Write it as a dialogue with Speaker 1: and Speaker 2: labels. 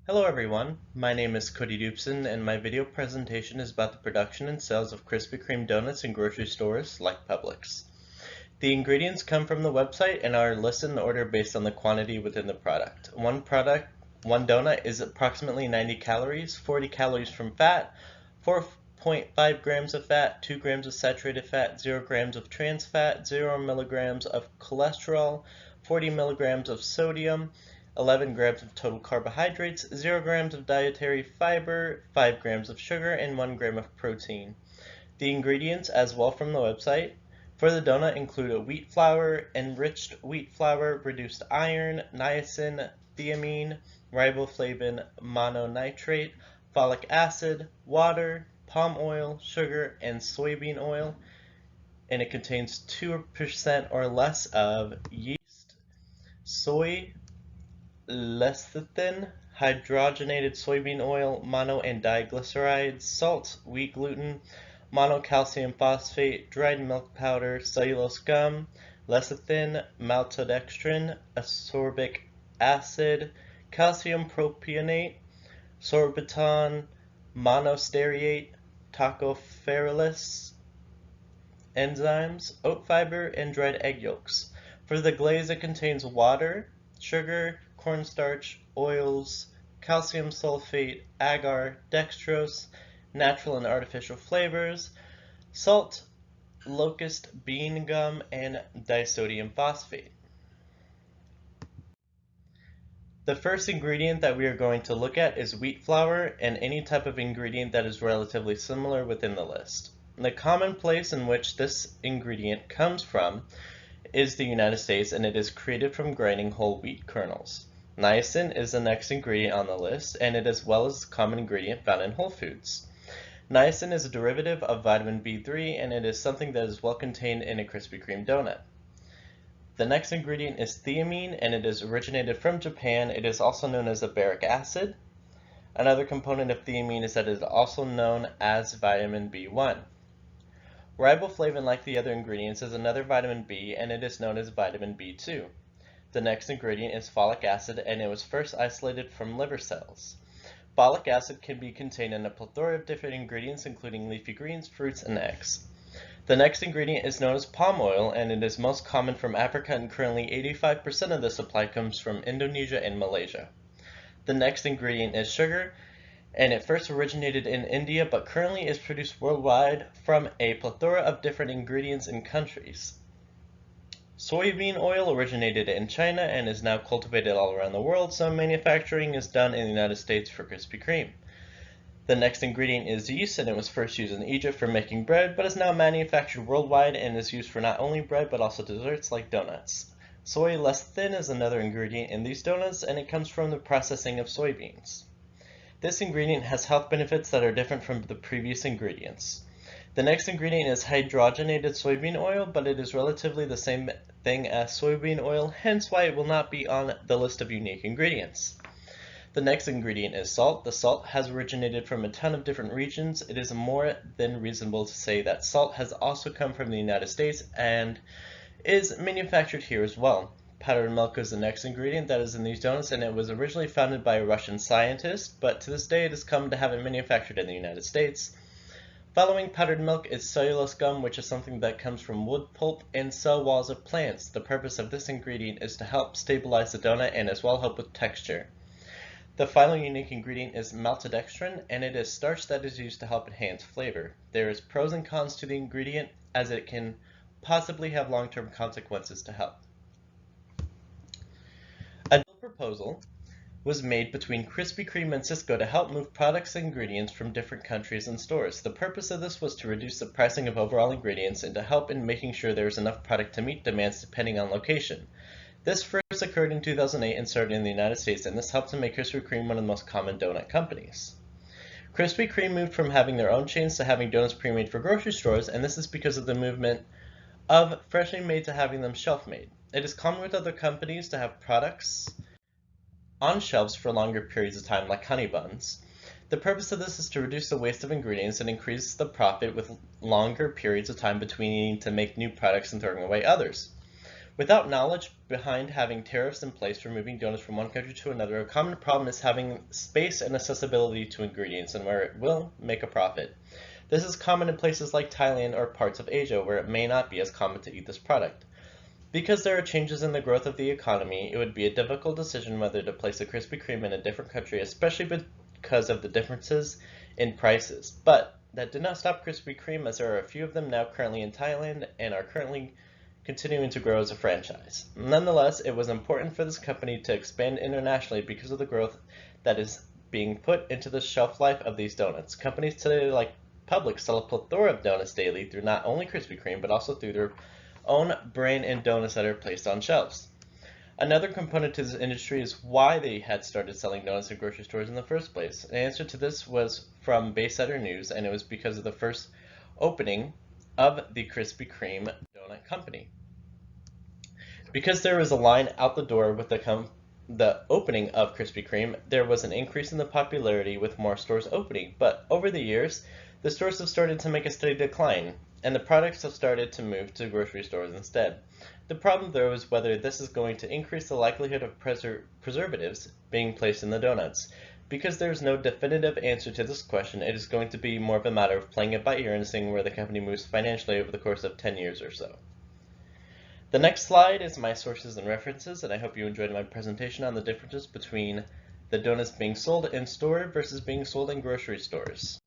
Speaker 1: Hello everyone, my name is Cody Dubson and my video presentation is about the production and sales of Krispy Kreme donuts in grocery stores like Publix. The ingredients come from the website and are listed in order based on the quantity within the product. One donut is approximately 90 calories, 40 calories from fat, 4.5 grams of fat, 2 grams of saturated fat, 0 grams of trans fat, 0 milligrams of cholesterol, 40 milligrams of sodium, 11 grams of total carbohydrates, 0 grams of dietary fiber, 5 grams of sugar, and 1 gram of protein. The ingredients, as well from the website, for the donut include a wheat flour, enriched wheat flour, reduced iron, niacin, thiamine, riboflavin, mononitrate, folic acid, water, palm oil, sugar, and soybean oil, and it contains 2% or less of yeast, soy, lecithin, hydrogenated soybean oil, mono and diglycerides, salt, wheat gluten, monocalcium phosphate, dried milk powder, cellulose gum, lecithin, maltodextrin, ascorbic acid, calcium propionate, sorbiton, monostearate, tocopherolase enzymes, oat fiber, and dried egg yolks. For the glaze, it contains water, sugar, cornstarch, oils, calcium sulfate, agar, dextrose, natural and artificial flavors, salt, locust bean gum, and disodium phosphate. The first ingredient that we are going to look at is wheat flour and any type of ingredient that is relatively similar within the list. The common place in which this ingredient comes from is the United States, and it is created from grinding whole wheat kernels. Niacin is the next ingredient on the list, and it as well as a common ingredient found in whole foods. Niacin is a derivative of vitamin B3, and it is something that is well contained in a Krispy Kreme donut. The next ingredient is thiamine, and it is originated from Japan. It is also known as baric acid. Another component of thiamine is that it is also known as vitamin B1. Riboflavin, like the other ingredients, is another vitamin B, and it is known as vitamin B2. The next ingredient is folic acid, and it was first isolated from liver cells. Folic acid can be contained in a plethora of different ingredients, including leafy greens, fruits, and eggs. The next ingredient is known as palm oil, and it is most common from Africa, and currently 85% of the supply comes from Indonesia and Malaysia. The next ingredient is sugar, and it first originated in India, but currently is produced worldwide from a plethora of different ingredients and countries. Soybean oil originated in China and is now cultivated all around the world. Some manufacturing is done in the United States for Krispy Kreme. The next ingredient is yeast, and it was first used in Egypt for making bread, but is now manufactured worldwide and is used for not only bread but also desserts like donuts. Soy lecithin is another ingredient in these donuts, and it comes from the processing of soybeans. This ingredient has health benefits that are different from the previous ingredients. The next ingredient is hydrogenated soybean oil, but it is relatively the same thing as soybean oil, hence why it will not be on the list of unique ingredients. The next ingredient is salt. The salt has originated from a ton of different regions. It is more than reasonable to say that salt has also come from the United States and is manufactured here as well. Powdered milk is the next ingredient that is in these donuts, and it was originally founded by a Russian scientist, but to this day it has come to have it manufactured in the United States. Following powdered milk is cellulose gum, which is something that comes from wood pulp and cell walls of plants. The purpose of this ingredient is to help stabilize the donut and as well help with texture. The final unique ingredient is maltodextrin, and it is starch that is used to help enhance flavor. There is pros and cons to the ingredient, as it can possibly have long-term consequences to health. A deal proposal was made between Krispy Kreme and Cisco to help move products and ingredients from different countries and stores. The purpose of this was to reduce the pricing of overall ingredients and to help in making sure there is enough product to meet demands depending on location. This first occurred in 2008 and started in the United States, and this helped to make Krispy Kreme one of the most common donut companies. Krispy Kreme moved from having their own chains to having donuts pre-made for grocery stores, and this is because of the movement of freshly made to having them shelf-made. It is common with other companies to have products on shelves for longer periods of time, like honey buns. The purpose of this is to reduce the waste of ingredients and increase the profit with longer periods of time between needing to make new products and throwing away others. Without knowledge behind having tariffs in place for moving donuts from one country to another, a common problem is having space and accessibility to ingredients and where it will make a profit. This is common in places like Thailand or parts of Asia where it may not be as common to eat this product. Because there are changes in the growth of the economy, it would be a difficult decision whether to place a Krispy Kreme in a different country, especially because of the differences in prices. But that did not stop Krispy Kreme, as there are a few of them now currently in Thailand and are currently continuing to grow as a franchise. Nonetheless, it was important for this company to expand internationally because of the growth that is being put into the shelf life of these donuts. Companies today like Publix sell a plethora of donuts daily through not only Krispy Kreme, but also through their own brand and donuts that are placed on shelves. Another component to this industry is why they had started selling donuts in grocery stores in the first place. The answer to this was from Baysider News, and it was because of the first opening of the Krispy Kreme donut company. Because there was a line out the door with the opening of Krispy Kreme, there was an increase in the popularity with more stores opening, but over the years, the stores have started to make a steady decline, and the products have started to move to grocery stores instead. The problem, though, is whether this is going to increase the likelihood of preservatives being placed in the donuts. Because there is no definitive answer to this question, it is going to be more of a matter of playing it by ear and seeing where the company moves financially over the course of 10 years or so. The next slide is my sources and references, and I hope you enjoyed my presentation on the differences between the donuts being sold in store versus being sold in grocery stores.